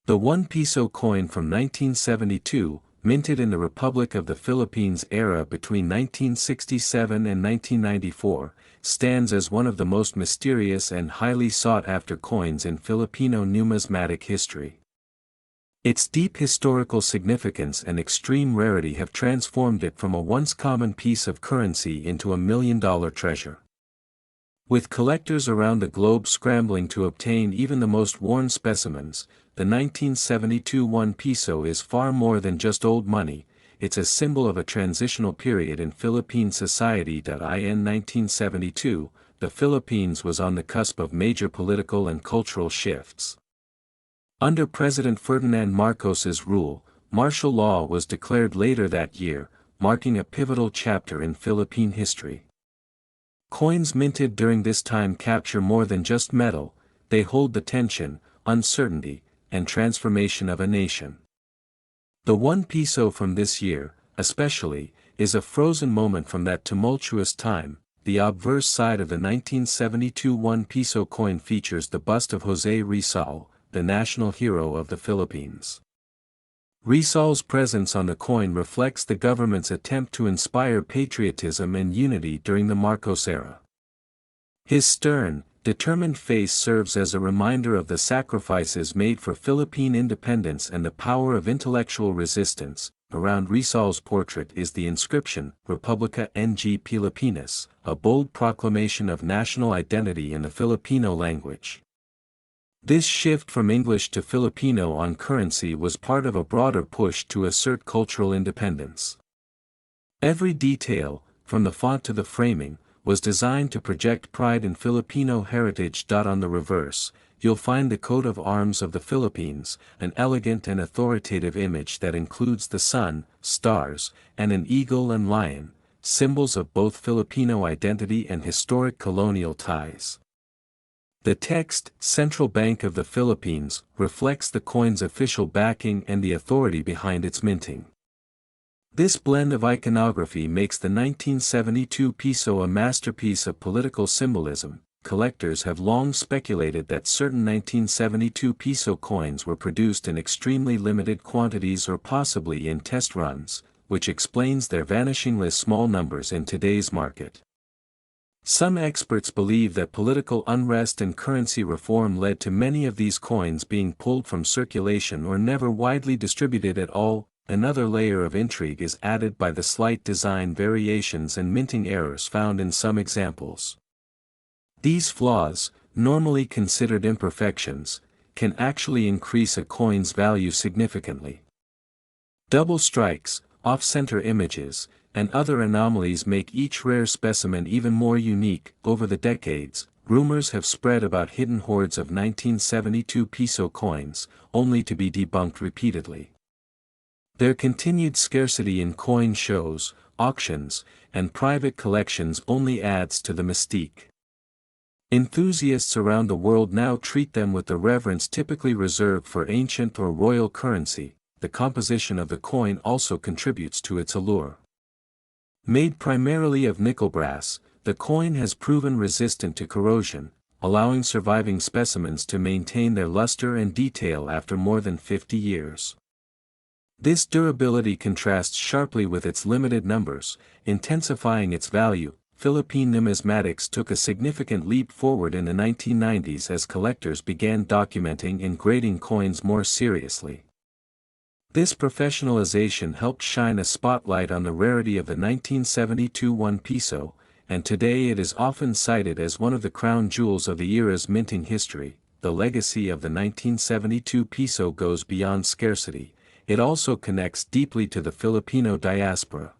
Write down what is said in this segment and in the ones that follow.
The 1 peso coin from 1972, minted in the Republic of the Philippines era between 1967 and 1994, stands as one of the most mysterious and highly sought-after coins in Filipino numismatic history. Its deep historical significance and extreme rarity have transformed it from a once common piece of currency into a million-dollar treasure. With collectors around the globe scrambling to obtain even the most worn specimens, the 1972 1 peso is far more than just old money. It's a symbol of a transitional period in Philippine society. In 1972, the Philippines was on the cusp of major political and cultural shifts. Under President Ferdinand Marcos's rule, martial law was declared later that year, marking a pivotal chapter in Philippine history. Coins minted during this time capture more than just metal, they hold the tension, uncertainty, and transformation of a nation. The 1 peso from this year, especially, is a frozen moment from that tumultuous time. The obverse side of the 1972 1 peso coin features the bust of José Rizal, the national hero of the Philippines. Rizal's presence on the coin reflects the government's attempt to inspire patriotism and unity during the Marcos era. His stern, determined face serves as a reminder of the sacrifices made for Philippine independence and the power of intellectual resistance. Around Rizal's portrait is the inscription, Republica ng Pilipinas, a bold proclamation of national identity in the Filipino language. This shift from English to Filipino on currency was part of a broader push to assert cultural independence. Every detail, from the font to the framing, was designed to project pride in Filipino heritage. On the reverse, you'll find the coat of arms of the Philippines, an elegant and authoritative image that includes the sun, stars, and an eagle and lion, symbols of both Filipino identity and historic colonial ties. The text, Central Bank of the Philippines, reflects the coin's official backing and the authority behind its minting. This blend of iconography makes the 1972 peso a masterpiece of political symbolism. Collectors have long speculated that certain 1972 peso coins were produced in extremely limited quantities or possibly in test runs, which explains their vanishingly small numbers in today's market. Some experts believe that political unrest and currency reform led to many of these coins being pulled from circulation or never widely distributed at all. Another layer of intrigue is added by the slight design variations and minting errors found in some examples. These flaws, normally considered imperfections, can actually increase a coin's value significantly. Double strikes, off-center images, and other anomalies make each rare specimen even more unique. Over the decades, rumors have spread about hidden hoards of 1972 peso coins, only to be debunked repeatedly. Their continued scarcity in coin shows, auctions, and private collections only adds to the mystique. Enthusiasts around the world now treat them with the reverence typically reserved for ancient or royal currency. The composition of the coin also contributes to its allure. Made primarily of nickel brass, the coin has proven resistant to corrosion, allowing surviving specimens to maintain their luster and detail after more than 50 years. This durability contrasts sharply with its limited numbers, intensifying its value. Philippine numismatics took a significant leap forward in the 1990s as collectors began documenting and grading coins more seriously. This professionalization helped shine a spotlight on the rarity of the 1972 1 peso, and today it is often cited as one of the crown jewels of the era's minting history. The legacy of the 1972 peso goes beyond scarcity, it also connects deeply to the Filipino diaspora.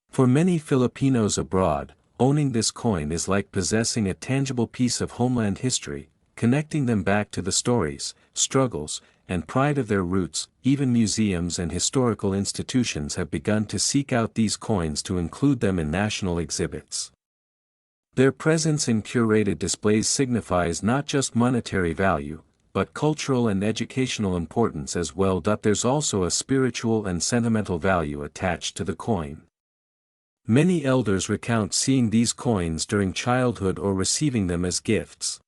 For many Filipinos abroad, owning this coin is like possessing a tangible piece of homeland history, connecting them back to the stories, struggles, and pride of their roots. Even museums and historical institutions have begun to seek out these coins to include them in national exhibits. Their presence in curated displays signifies not just monetary value, but cultural and educational importance as well. There's also a spiritual and sentimental value attached to the coin. Many elders recount seeing these coins during childhood or receiving them as gifts.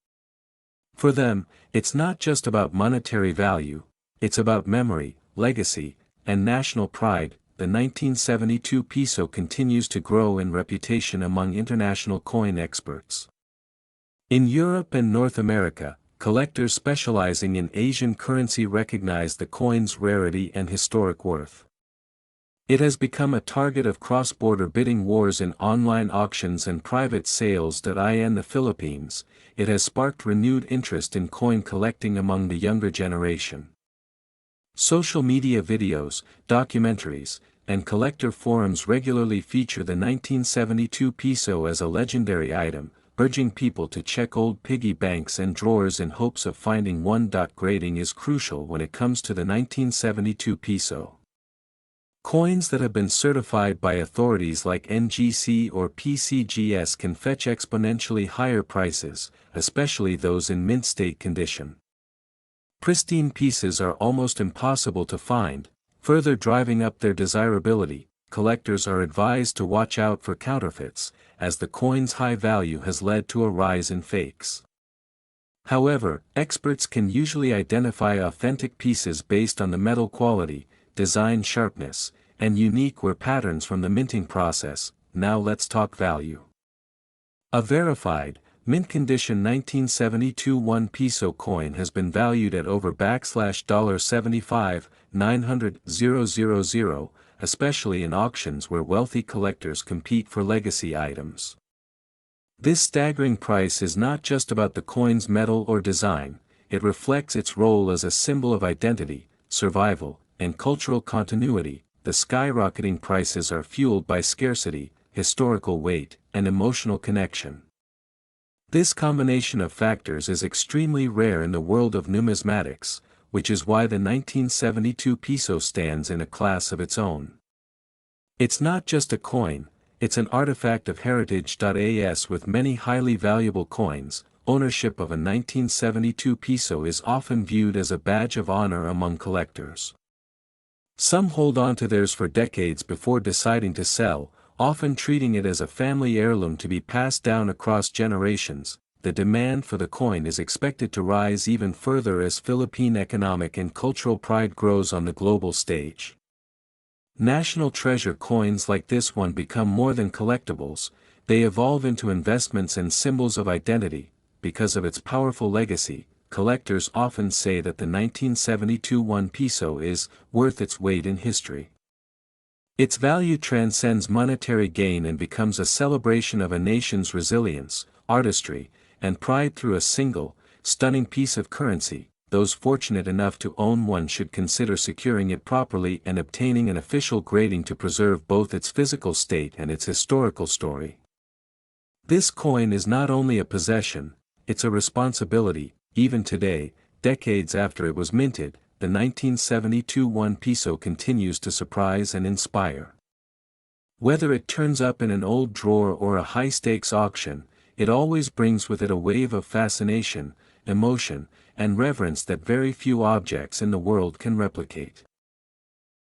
For them, it's not just about monetary value, It's about memory, legacy, and national pride. The 1972 Piso continues to grow in reputation among international coin experts. In Europe and North America, collectors specializing in Asian currency recognize the coin's rarity and historic worth. It has become a target of cross-border bidding wars in online auctions and private sales. In the Philippines, it has sparked renewed interest in coin collecting among the younger generation. Social media videos, documentaries, and collector forums regularly feature the 1972 Piso as a legendary item, urging people to check old piggy banks and drawers in hopes of finding one. Grading is crucial when it comes to the 1972 Piso. Coins that have been certified by authorities like NGC or PCGS can fetch exponentially higher prices, especially those in mint state condition. Pristine pieces are almost impossible to find, further driving up their desirability. Collectors are advised to watch out for counterfeits, as the coin's high value has led to a rise in fakes. However, experts can usually identify authentic pieces based on the metal quality, design sharpness, and unique wear patterns from the minting process. Now let's talk value. A verified, mint condition 1972 1 Piso coin has been valued at over $75,900,000, especially in auctions where wealthy collectors compete for legacy items. This staggering price is not just about the coin's metal or design, it reflects its role as a symbol of identity, survival, and cultural continuity. The skyrocketing prices are fueled by scarcity, historical weight, and emotional connection. This combination of factors is extremely rare in the world of numismatics, which is why the 1972 Piso stands in a class of its own. It's not just a coin, it's an artifact of heritage. As with many highly valuable coins, ownership of a 1972 Piso is often viewed as a badge of honor among collectors. Some hold on to theirs for decades before deciding to sell, often treating it as a family heirloom to be passed down across generations. The demand for the coin is expected to rise even further as Philippine economic and cultural pride grows on the global stage. National treasure coins like this one become more than collectibles, they evolve into investments and symbols of identity. Because of its powerful legacy, collectors often say that the 1972 1 Piso is worth its weight in history. Its value transcends monetary gain and becomes a celebration of a nation's resilience, artistry, and pride through a single, stunning piece of currency. Those fortunate enough to own one should consider securing it properly and obtaining an official grading to preserve both its physical state and its historical story. This coin is not only a possession, it's a responsibility. Even today, decades after it was minted, the 1972 1 Piso continues to surprise and inspire. Whether it turns up in an old drawer or a high-stakes auction, it always brings with it a wave of fascination, emotion, and reverence that very few objects in the world can replicate.